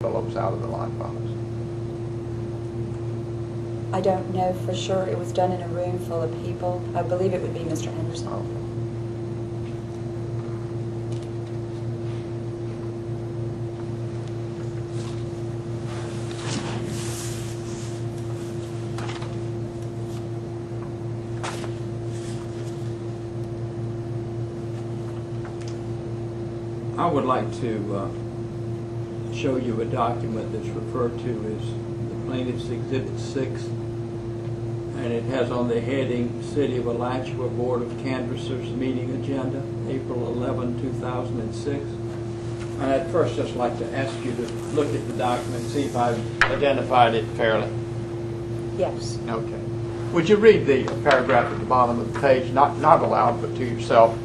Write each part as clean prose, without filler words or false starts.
envelopes out of the lockbox? I don't know for sure. It was done in a room full of people. I believe it would be Mr. Henderson. Okay. I would like to show you a document that's referred to as the Plaintiff's Exhibit 6, and it has on the heading City of Alachua Board of Canvassers Meeting Agenda, April 11, 2006. And I'd first just like to ask you to look at the document and see if I've identified it fairly. Yes. Okay. Would you read the paragraph at the bottom of the page, not aloud, but to yourself?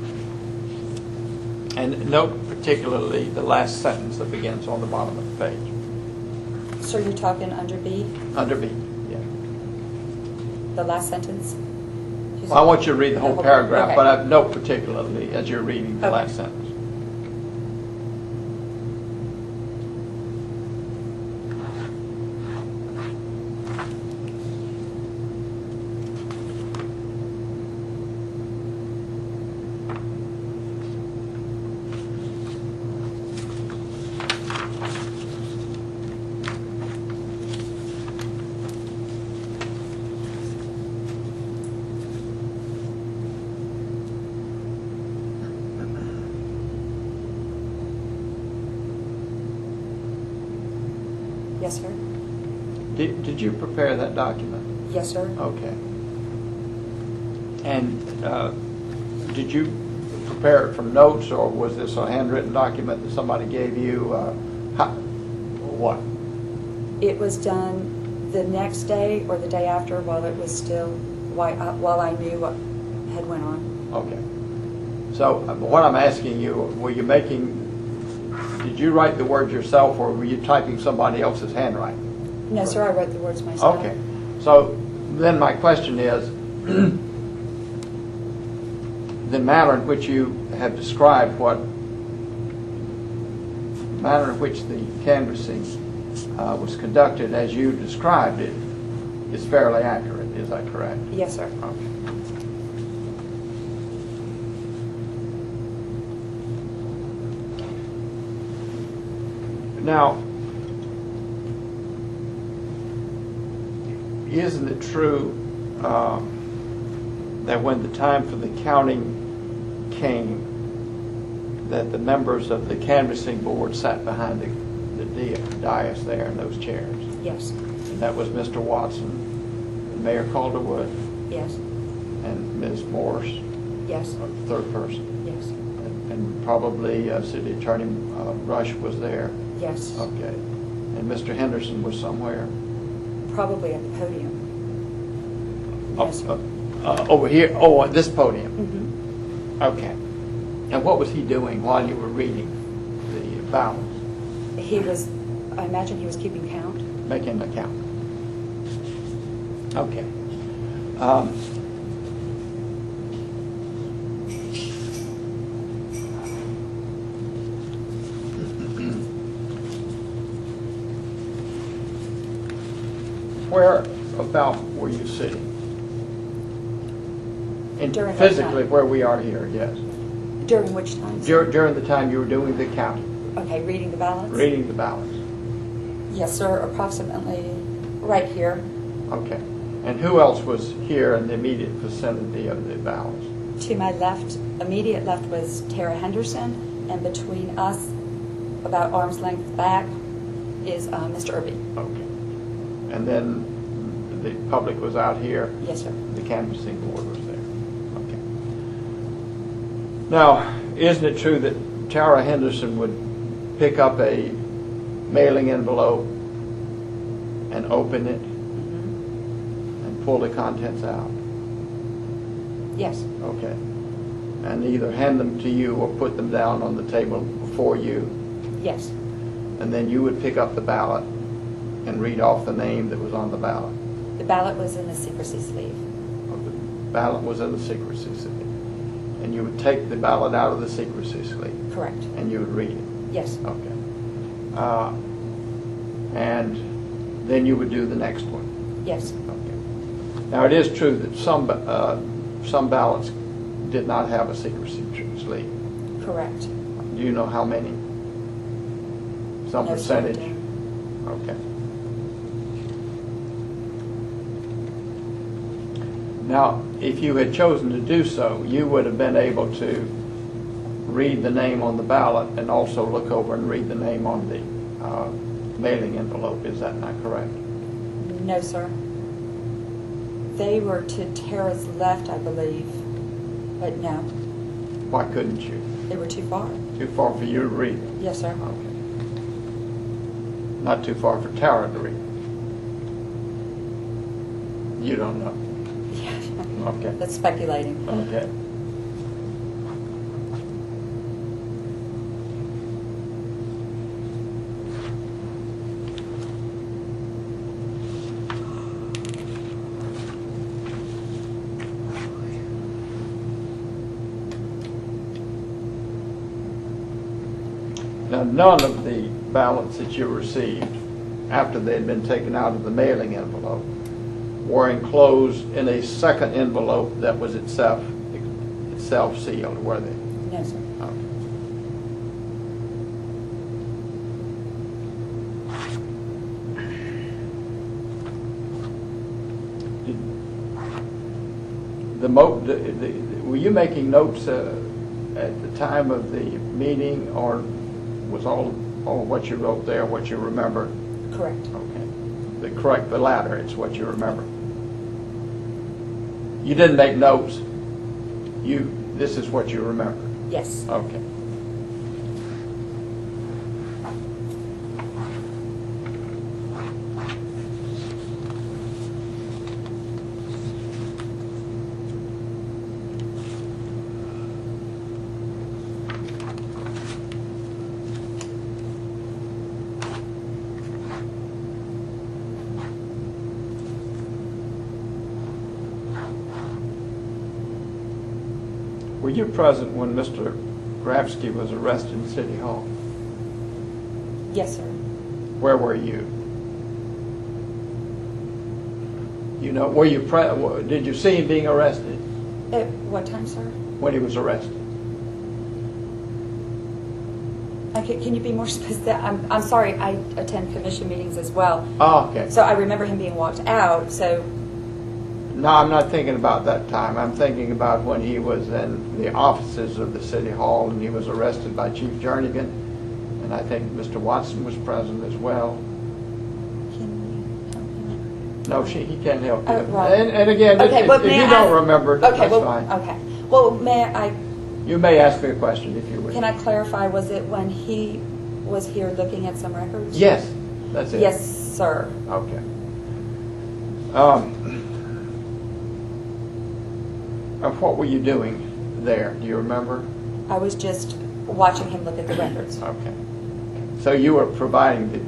And note particularly the last sentence that begins on the bottom of the page. So you're talking under B? Under B, yeah. The last sentence? Well, I want you to read the whole paragraph, okay. but I note particularly as you're reading the Okay. last sentence. Yes, sir. Did you prepare that document? Yes, sir. Okay. And did you prepare it from notes, or was this a handwritten document that somebody gave you? What? It was done the next day or the day after while it was still, while I knew what had went on. Okay. So what I'm asking you, did you write the words yourself, or were you typing somebody else's handwriting? No, sir, I wrote the words myself. Okay. So then my question is, the manner in which you have described the manner in which the canvassing was conducted as you described it is fairly accurate. Is that correct? Yes, sir. Okay. Now, isn't it true that when the time for the counting came, that the members of the canvassing board sat behind the dais there in those chairs? Yes. And that was Mr. Watson, and Mayor Calderwood, Yes. and Ms. Morse, Yes. the third person, Yes. and probably City Attorney Rush was there. Yes. Okay. And Mr. Henderson was somewhere? Probably at the podium. Yes, sir. Over here? Oh, at this podium? Mm-hmm. Okay. And what was he doing while you were reading the ballots? I imagine he was keeping count. Making an account. Okay. Where about were you sitting? During that physically time. where we are here, yes. During which time? sir? During the time you were doing the counting, Okay, reading the ballots? reading the ballots. Yes, sir, approximately right here. Okay. And who else was here in the immediate vicinity of the ballots? To my left, immediate left was Tara Henderson, and between us, about arm's length back, is Mr. Irby. Okay. And then the public was out here? Yes, sir. The canvassing board was there? Okay. Now, isn't it true that Tara Henderson would pick up a mailing envelope and open it and pull the contents out? Yes. Okay. And either hand them to you or put them down on the table before you, Yes. and then you would pick up the ballot and read off the name that was on the ballot. The ballot was in the secrecy sleeve. The ballot was in the secrecy sleeve. And you would take the ballot out of the secrecy sleeve Correct. and you would read it. Yes. Okay. and then you would do the next one. Yes. Okay. Now, it is true that some ballots did not have a secrecy sleeve. Correct. Do you know how many? Some No, sir, I percentage? don't. Okay. Now, if you had chosen to do so, you would have been able to read the name on the ballot and also look over and read the name on the mailing envelope. Is that not correct? No, sir. They were to Tara's left, I believe, but no, Why couldn't you? they were too far. Too far for you to read? Yes, sir. Okay. Not too far for Tara to read? You don't know? Okay. That's speculating. Okay. Now, none of the ballots that you received after they had been taken out of the mailing envelope were enclosed in a second envelope that was itself sealed, were they? No, sir. Okay. Were you making notes at the time of the meeting, or was all what you wrote there what you remember? Correct. Okay. The latter, it's what you remember. You didn't make notes. This is what you remember. Yes. Okay. Were you present when Mr. Grafsky was arrested in City Hall? Yes, sir. Where were you? You know, were you did you see him being arrested At what time, sir? when he was arrested? Okay, can you be more specific? I'm sorry, I attend commission meetings as well. Oh, okay. So I remember him being walked out, so No, I'm not thinking about that time. I'm thinking about when he was in the offices of the City Hall and he was arrested by Chief Jernigan, and I think Mr. Watson was present as well. can you help me? No, he can't help you. Oh, right. And again, Okay, if well, you may I don't ask- remember, Okay, that's well, fine. okay. Well, may I, You may ask me a question if you wish. can I clarify, was it when he was here looking at some records? Yes, that's it. Yes, sir. Okay. What were you doing there? Do you remember? I was just watching him look at the records. Okay. So you were providing the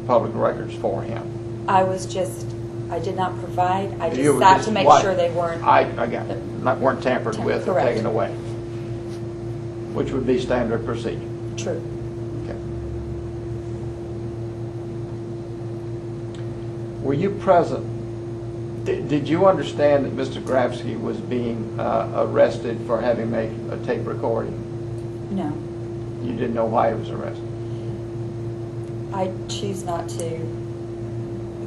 public records for him? I did not provide, I You just were sat just to make what- sure they weren't. I got it. Weren't tampered with or Correct. taken away, which would be standard procedure. True. Okay. Were you present? Did you understand that Mr. Grafsky was being arrested for having made a tape recording? No. You didn't know why he was arrested? I choose not to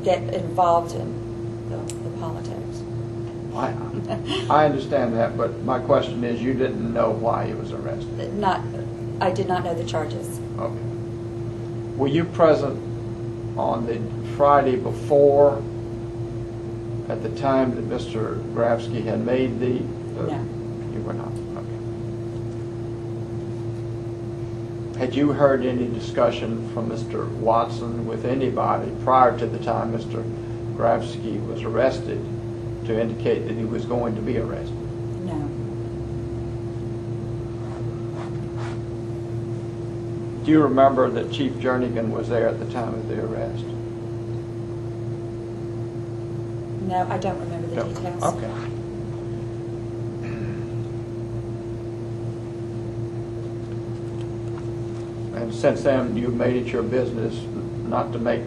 get involved in the politics. I understand that, but my question is, you didn't know why he was arrested? I did not know the charges. Okay. Were you present on the Friday before, at the time that Mr. Grafsky had made the... No. You were not? Okay. Had you heard any discussion from Mr. Watson with anybody prior to the time Mr. Grafsky was arrested to indicate that he was going to be arrested? No. Do you remember that Chief Jernigan was there at the time of the arrest? No, I don't remember the details. Okay. And since then, you've made it your business not to make